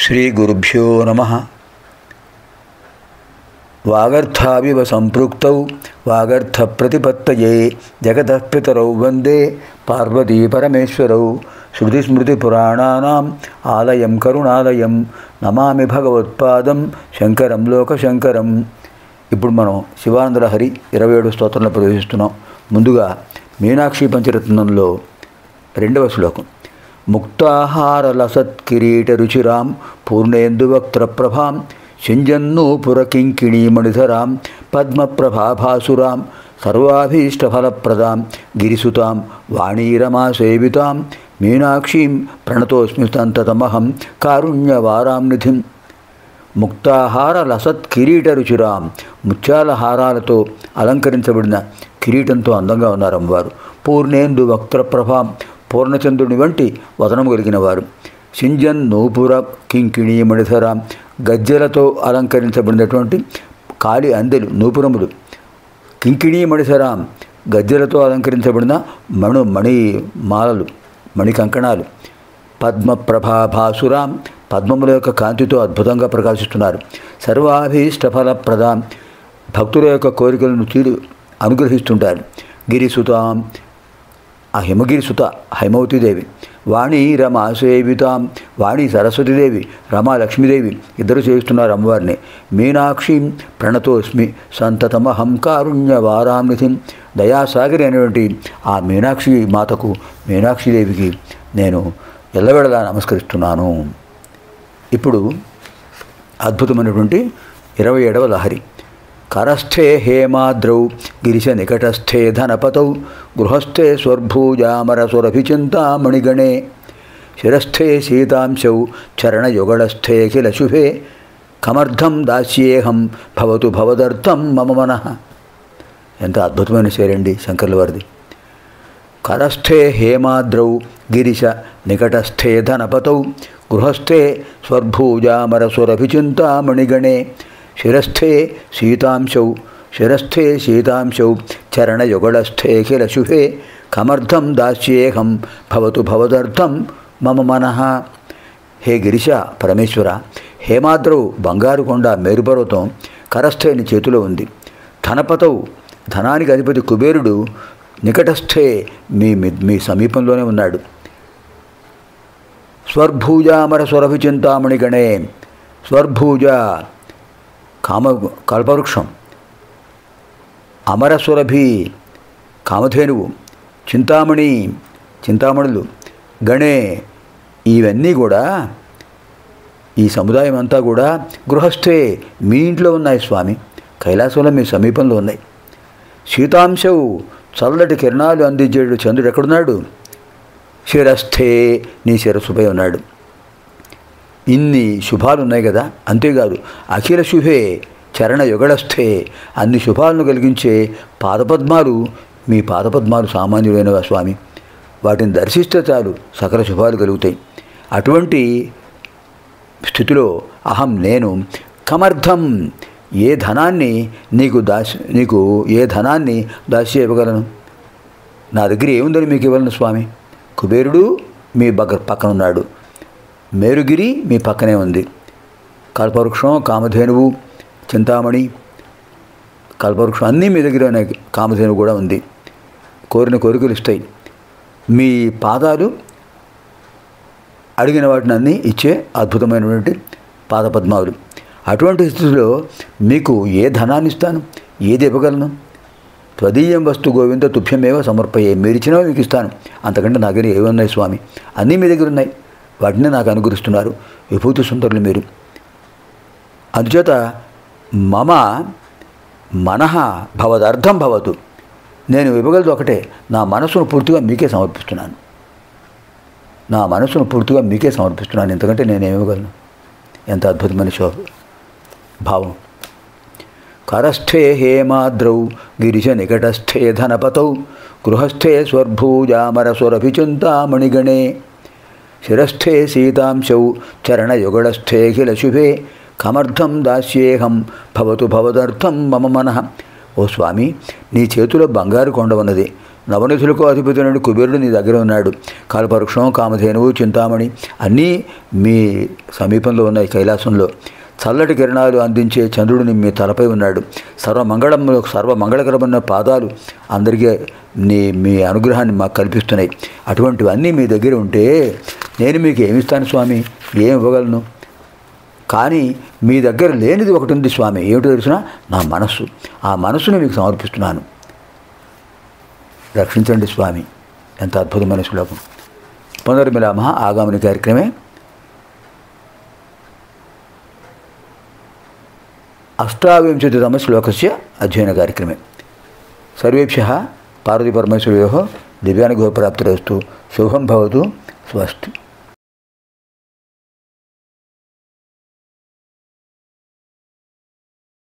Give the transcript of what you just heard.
శ్రీ గురుభ్యో నమః. వాగర్థావివ సంపృక్తౌ వాగర్థ ప్రతిపత్తయే జగతః పితరౌ వందే పార్వతీ పరమేశ్వరౌ. శృతిస్మృతిపురాణానాం ఆలయం కరుణాలయం నమామి భగవత్పాదం శంకరం లోకశంకరం. ఇప్పుడు మనం శివానందలహరి 27 స్తోత్రంలో ప్రవేశిస్తున్నాం. ముందుగా మీనాక్షి పంచరత్నంలో 2వ శ్లోకం. ముక్తాహారలసత్కిరీటరుచిరాం పూర్ణేందువక్త్రప్రభాం సింజన్నూపురకింకిణీమణిధరాం పద్మప్రభాభాసురాం సర్వాభీష్టఫలప్రదాం గిరిసుతాం వాణీరమాసేవితాం మీనాక్షీం ప్రణతోస్మి సంతతమహం కారుణ్యవారాం నిధిం. ముక్తాహార లసత్ కిరీటరుచిరాం, ముత్యాల హారాలతో అలంకరించబడిన కిరీటంతో అందంగా ఉన్నారు అమ్మవారు. పూర్ణేందు వక్త్రప్రభాం, పూర్ణచంద్రుని వంటి వదనం కలిగిన వారు. సింజన్ నూపుర కింకిణీ మణిధరాం, గజ్జలతో అలంకరించబడినటువంటి కాలి అందెలు నూపురములు. కింకిణీ మణిధరాం, గజ్జలతో అలంకరించబడిన మణి మాలలు, మణి కంకణాలు. పద్మప్రభాభాసురాం, పద్మముల యొక్క కాంతితో అద్భుతంగా ప్రకాశిస్తున్నారు. సర్వాభీష్టఫలప్రదాం, భక్తుల యొక్క కోరికలను అనుగ్రహిస్తుంటారు. గిరిసుతాం, ఆ హిమగిరి సుత హైమవతీదేవి. వాణి రమాసేవితాం, వాణి సరస్వతీదేవి, రమా లక్ష్మీదేవి ఇద్దరు చేస్తున్నారు అమ్మవారిని. మీనాక్షిం ప్రణతోస్మి సంతతమహం కారుణ్యవారాంనిధిం. దయాసాగరి అనేటువంటి ఆ మీనాక్షి మాతకు, మీనాక్షిదేవికి నేను ఎల్లవేళలా నమస్కరిస్తున్నాను. ఇప్పుడు అద్భుతమైనటువంటి 27వ లహరి. కరస్థే హేమాద్రౌ గిరిశ నికటస్థే ధనపతౌ గృహస్థే స్వర్భూజామరసురభిచింతామణిగణే శిరస్థే సీతాంశౌ చరణయుగళస్థే కిల శుభే కమర్థం దాస్యేహం భవతు భవదర్థం మమ మనః. ఎంత అద్భుతమైన శైలండి శంకర్ల వారిది. కరస్థే హేమాద్రౌ గిరిశ నికటస్థే ధనపతౌ గృహస్థే స్వర్భూజామరసురభిచింతామణిగణే శిరస్థే సీతాంశౌ చరణయుగళస్థే కిల శుభే కమర్థం దాస్యేహం భవతు భవదర్థం మమ మనః. హే గిరిశ పరమేశ్వర, హేమాద్రౌ బంగారు కొండ మేరుపర్వతం కరస్థే నీ చేతిలో ఉంది. ధనపతౌ ధనానికి అధిపతి కుబేరుడు నికటస్థే మీ సమీపంలోనే ఉన్నాడు. స్వర్భూజామర సురభిచింతామణిగణే, స్వర్భూజ కల్పవృక్షం, అమరసురభి కామధేనువు, చింతామణులు, గణే ఇవన్నీ కూడా, ఈ సముదాయం అంతా కూడా గృహస్థే మీ ఇంట్లో ఉన్నాయి స్వామి, కైలాసంలో మీ సమీపంలో ఉన్నాయి. సీతాంశవు చల్లటి కిరణాలు అందించేడు చంద్రుడు ఎక్కడున్నాడు? శిరస్థే నీ శిరస్సుపై ఉన్నాడు. ఇన్ని శుభాలు ఉన్నాయి కదా. అంతేకాదు అఖిల శుభే చరణయుగళస్థే, అన్ని శుభాలను కలిగించే పాదపద్మాలు, మీ పాదపద్మాలు సామాన్యులైనవా స్వామి, వాటిని దర్శిస్తే చాలు సకల శుభాలు కలుగుతాయి. అటువంటి స్థితిలో అహం నేను కమర్థం ఏ ధనాన్ని నీకు ఏ ధనాన్ని దాసి ఇవ్వగలను? నా దగ్గర ఏముందని మీకు ఇవ్వలను స్వామి? కుబేరుడు మీ పక్కన ఉన్నాడు, మేరుగిరి మీ పక్కనే ఉంది, కల్పవృక్షం, కామధేనువు, చింతామణి, కల్పవృక్షం అన్నీ మీ దగ్గర ఉన్నాయి, కామధేనువు కూడా ఉంది. కోరిన కోరికలు ఇస్తాయి. మీ పాదాలు అడిగిన వాటిని అన్నీ ఇచ్చే అద్భుతమైనటువంటి పాదపద్మాలు. అటువంటి స్థితిలో మీకు ఏ ధనాన్ని ఇస్తాను, ఏది ఇవ్వగలను? త్వదీయం వస్తు గోవింద తుభ్యమేవ సమర్పయే, మీరు ఇచ్చినవి మీకు ఇస్తాను, అంతకంటే నా దగ్గర ఏమున్నాయి స్వామి? అన్నీ మీ దగ్గర ఉన్నాయి, వాటిని నాకు అనుగ్రహిస్తున్నారు. విభూతి సుందరులు మీరు. అందుచేత మమ మనః భవదర్థం భవతు, నేను ఇవ్వగలదు ఒకటే, నా మనసును పూర్తిగా మీకే సమర్పిస్తున్నాను, ఎందుకంటే నేనేం ఇవ్వగలను? ఎంత అద్భుతమైన భావం. కరస్థే హేమాద్రౌ గిరిశ నికటస్థే ధనపతౌ గృహస్థే స్వర్భూజామరసురభిచింతామణిగణే శిరస్థే సీతాంశౌ చరణయుగళస్థే కిల శుభే కమర్థం దాస్యేహం భవతు భవదర్థం మమ మనః. ఓ స్వామి, నీ చేతిలో బంగారు కొండ ఉన్నది. నవనిధులకు అధిపతి కుబేరుడు నీ దగ్గర ఉన్నాడు. కల్పవృక్షం, కామధేనువు, చింతామణి అన్నీ మీ సమీపంలో ఉన్నాయి. కైలాసంలో చల్లటి కిరణాలు అందించే చంద్రుడిని మీ తలపై ఉన్నాడు. సర్వమంగళకరమైన పాదాలు అందరికీ మీ అనుగ్రహాన్ని మాకు కల్పిస్తున్నాయి. అటువంటివన్నీ మీ దగ్గర ఉంటే నేను మీకు ఏమిస్తాను స్వామి? ఏం ఇవ్వగలను? కానీ మీ దగ్గర లేనిది ఒకటి ఉంది స్వామి. ఏమిటో తెలిసిన? నా మనస్సు. ఆ మనస్సుని మీకు సమర్పిస్తున్నాను. రక్షించండి స్వామి. ఎంత అద్భుతమైన శ్లోకం. పునర్మిలామः ఆగామిని కార్యక్రమే. అష్టావింశతితమ శ్లోకస్య అధ్యయన కార్యక్రమే. సర్వేభ్యः పార్వతీపరమేశ్వరయోः దివ్యానుగ్రహప్రాప్తిరస్తు. శుభం భవతు. స్వస్తి.